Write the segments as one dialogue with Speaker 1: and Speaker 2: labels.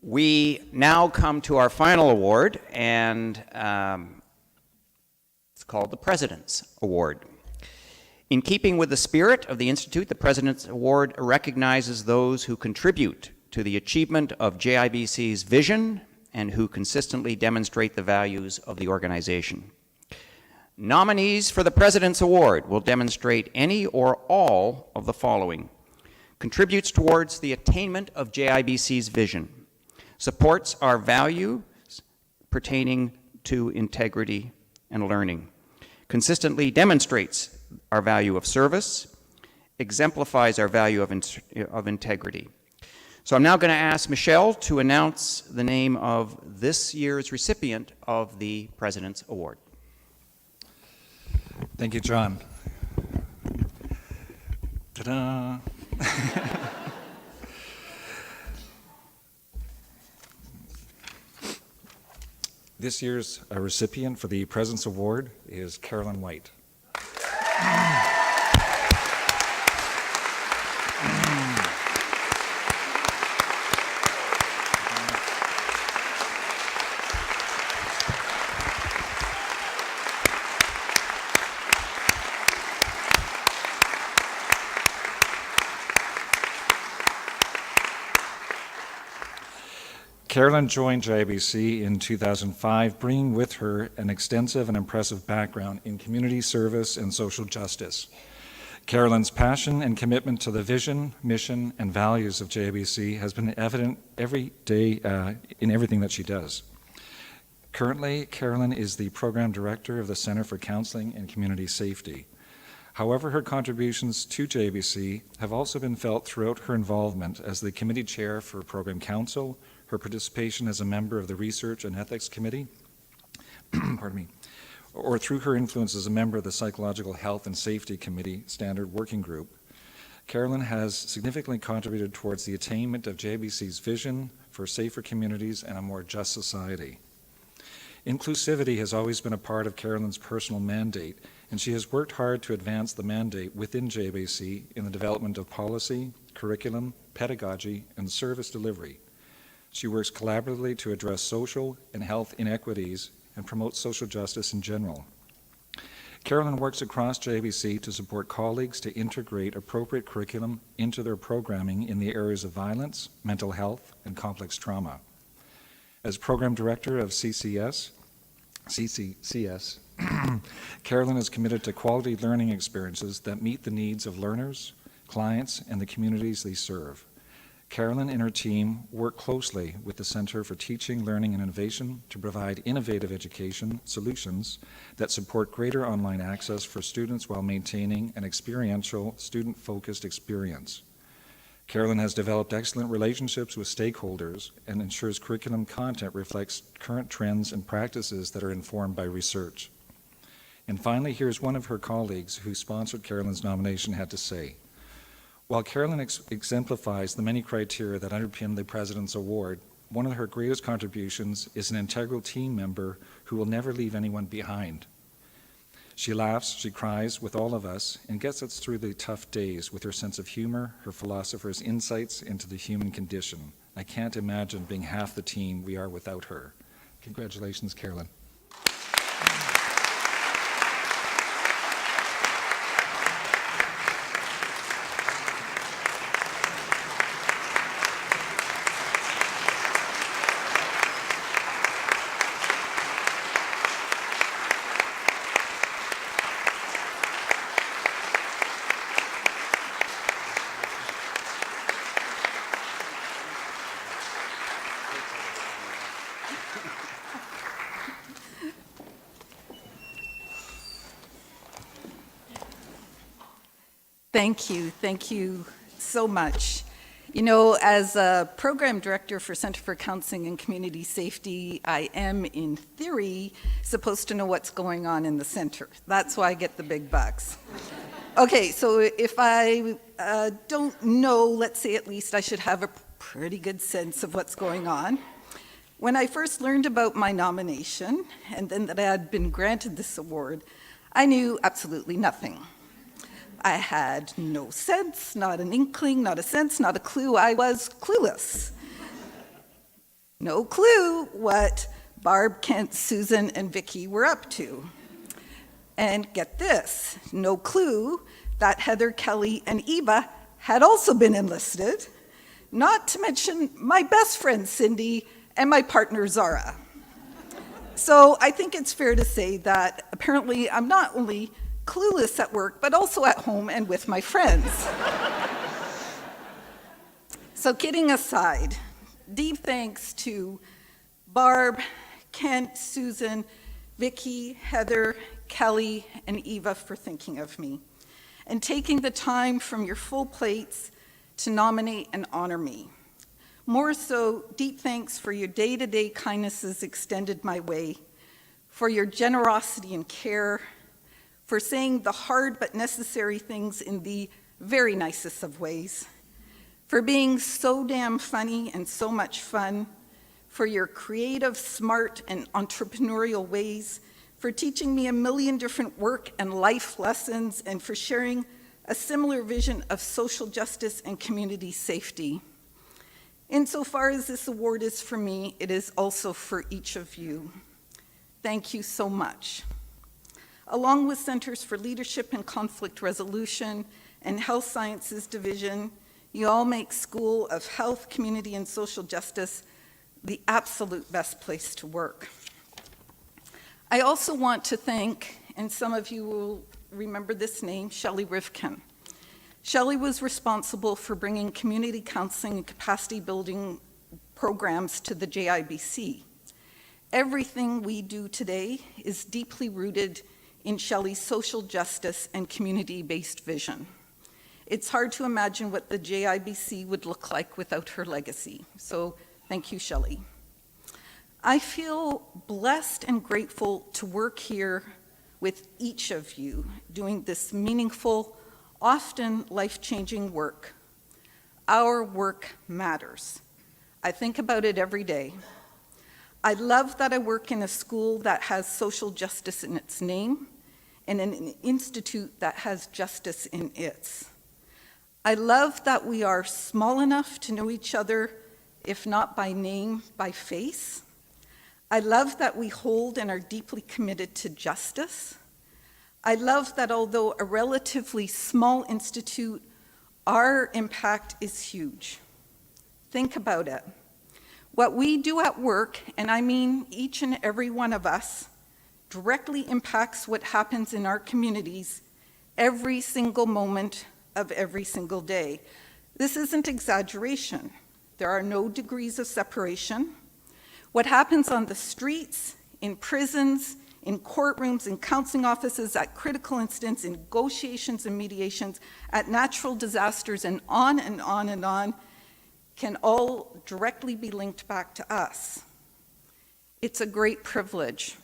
Speaker 1: We now come to our final award, and it's called the President's Award. In keeping with the spirit of the Institute, the President's Award recognizes those who contribute to the achievement of JIBC's vision and who consistently demonstrate the values of the organization. Nominees for the President's Award will demonstrate any or all of the following: contributes towards the attainment of JIBC's vision, supports our values pertaining to integrity and learning, consistently demonstrates our value of service, exemplifies our value of integrity. So I'm now going to ask Michelle to announce the name of this year's recipient of the President's Award.
Speaker 2: Thank you, John. Ta-da! This year's recipient for the President's Award is Carolyn White. Carolyn joined JIBC in 2005, bringing with her an extensive and impressive background in community service and social justice. Carolyn's passion and commitment to the vision, mission, and values of JIBC has been evident every day in everything that she does. Currently, Carolyn is the Program Director of the Center for Counseling and Community Safety. However, her contributions to JIBC have also been felt throughout her involvement as the Committee Chair for Program Council, her participation as a member of the Research and Ethics Committee, pardon me, or through her influence as a member of the Psychological Health and Safety Committee Standard Working Group. Carolyn has significantly contributed towards the attainment of JIBC's vision for safer communities and a more just society. Inclusivity has always been a part of Carolyn's personal mandate, and she has worked hard to advance the mandate within JIBC in the development of policy, curriculum, pedagogy, and service delivery. She works collaboratively to address social and health inequities and promote social justice in general. Carolyn works across JIBC to support colleagues to integrate appropriate curriculum into their programming in the areas of violence, mental health, and complex trauma. As Program Director of CCCS, Carolyn is committed to quality learning experiences that meet the needs of learners, clients, and the communities they serve. Carolyn and her team work closely with the Center for Teaching, Learning, and Innovation to provide innovative education solutions that support greater online access for students while maintaining an experiential, student-focused experience. Carolyn has developed excellent relationships with stakeholders and ensures curriculum content reflects current trends and practices that are informed by research. And finally, here's one of her colleagues who sponsored Carolyn's nomination had to say, "While Carolyn exemplifies the many criteria that underpin the President's Award, one of her greatest contributions is an integral team member who will never leave anyone behind. She laughs, she cries with all of us, and gets us through the tough days with her sense of humor, her philosopher's insights into the human condition. I can't imagine being half the team we are without her." Congratulations, Carolyn.
Speaker 3: Thank you so much. You know, as a program director for Center for Counseling and Community Safety, I am, in theory, supposed to know what's going on in the center. That's why I get the big bucks. Okay, so if I don't know, let's say at least I should have a pretty good sense of what's going on. When I first learned about my nomination, and then that I had been granted this award, I knew absolutely nothing. I had no sense, not an inkling, not a sense, not a clue. I was clueless. No clue what Barb, Kent, Susan, and Vicki were up to. And get this, no clue that Heather, Kelly, and Eva had also been enlisted, not to mention my best friend Cindy and my partner Zara. So I think it's fair to say that apparently I'm not only clueless at work, but also at home and with my friends. So kidding aside, deep thanks to Barb, Kent, Susan, Vicki, Heather, Kelly, and Eva for thinking of me and taking the time from your full plates to nominate and honor me. More so, deep thanks for your day-to-day kindnesses extended my way, for your generosity and care, for saying the hard but necessary things in the very nicest of ways, for being so damn funny and so much fun, for your creative, smart, and entrepreneurial ways, for teaching me a million different work and life lessons, and for sharing a similar vision of social justice and community safety. Insofar as this award is for me, it is also for each of you. Thank you so much. Along with Centers for Leadership and Conflict Resolution and Health Sciences Division, you all make School of Health, Community, and Social Justice the absolute best place to work. I also want to thank, and some of you will remember this name, Shelley Rivkin. Shelley was responsible for bringing community counseling and capacity building programs to the JIBC. Everything we do today is deeply rooted in Shelley's social justice and community-based vision. It's hard to imagine what the JIBC would look like without her legacy. So thank you, Shelley. I feel blessed and grateful to work here with each of you doing this meaningful, often life-changing work. Our work matters. I think about it every day. I love that I work in a school that has social justice in its name and in an institute that has justice in its. I love that we are small enough to know each other, if not by name, by face. I love that we hold and are deeply committed to justice. I love that although a relatively small institute, our impact is huge. Think about it. What we do at work, and I mean each and every one of us, directly impacts what happens in our communities every single moment of every single day. This isn't exaggeration. There are no degrees of separation. What happens on the streets, in prisons, in courtrooms, in counseling offices, at critical incidents, in negotiations and mediations, at natural disasters, and on and on and on, can all directly be linked back to us. It's a great privilege.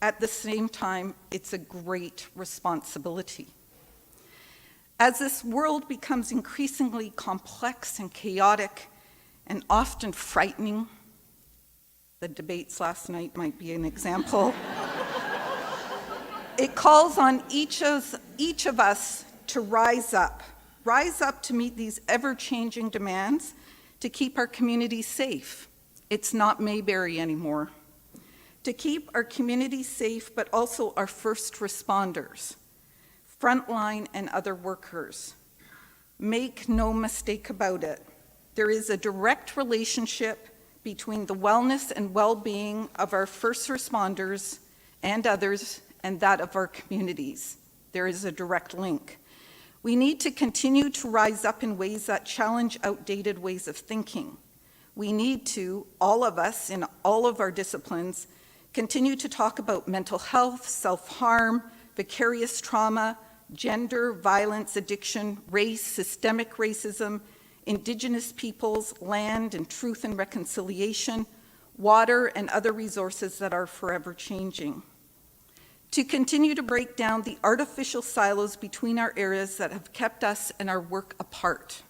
Speaker 3: At the same time, it's a great responsibility. As this world becomes increasingly complex and chaotic and often frightening, the debates last night might be an example, it calls on each of us to rise up to meet these ever-changing demands to keep our communities safe. It's not Mayberry anymore. To keep our communities safe, but also our first responders, frontline and other workers. Make no mistake about it. There is a direct relationship between the wellness and well-being of our first responders and others and that of our communities. There is a direct link. We need to continue to rise up in ways that challenge outdated ways of thinking. We need to, all of us in all of our disciplines, continue to talk about mental health, self-harm, vicarious trauma, gender, violence, addiction, race, systemic racism, Indigenous peoples, land and truth and reconciliation, water and other resources that are forever changing. To continue to break down the artificial silos between our areas that have kept us and our work apart.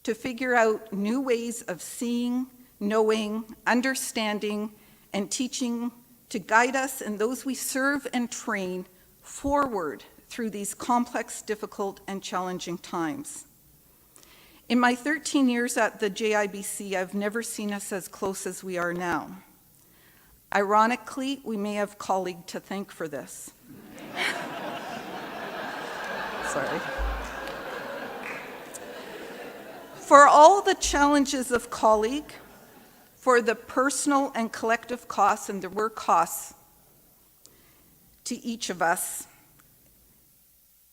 Speaker 3: To figure out new ways of seeing, knowing, understanding, and teaching to guide us and those we serve and train forward through these complex, difficult, and challenging times. In my 13 years at the JIBC, I've never seen us as close as we are now. Ironically, we may have colleague to thank for this. Sorry. For all the challenges of colleague, for the personal and collective costs, and there were costs to each of us,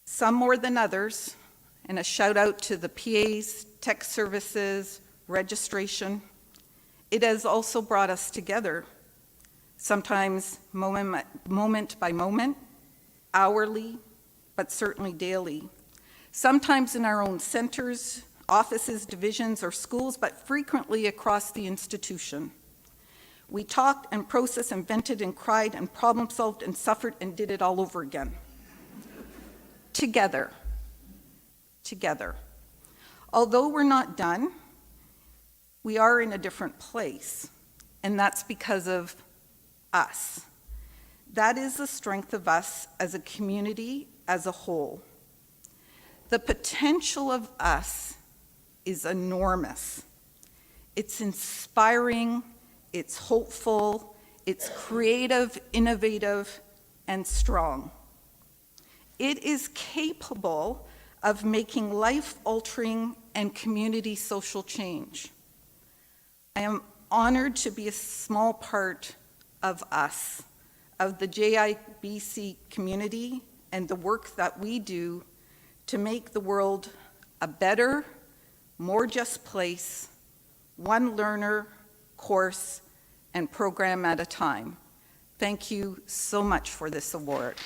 Speaker 3: some more than others, and a shout out to the PAs, tech services, registration. It has also brought us together, sometimes moment by moment, hourly, but certainly daily. Sometimes in our own centers, offices, divisions, or schools, but frequently across the institution. We talked and processed and vented and cried and problem solved and suffered and did it all over again. Together. Together. Although we're not done, we are in a different place, and that's because of us. That is the strength of us as a community as a whole. The potential of us is enormous. It's inspiring, it's hopeful, it's creative, innovative, and strong. It is capable of making life-altering and community social change. I am honored to be a small part of us, of the JIBC community, and the work that we do to make the world a better, more just place, one learner, course, and program at a time. Thank you so much for this award.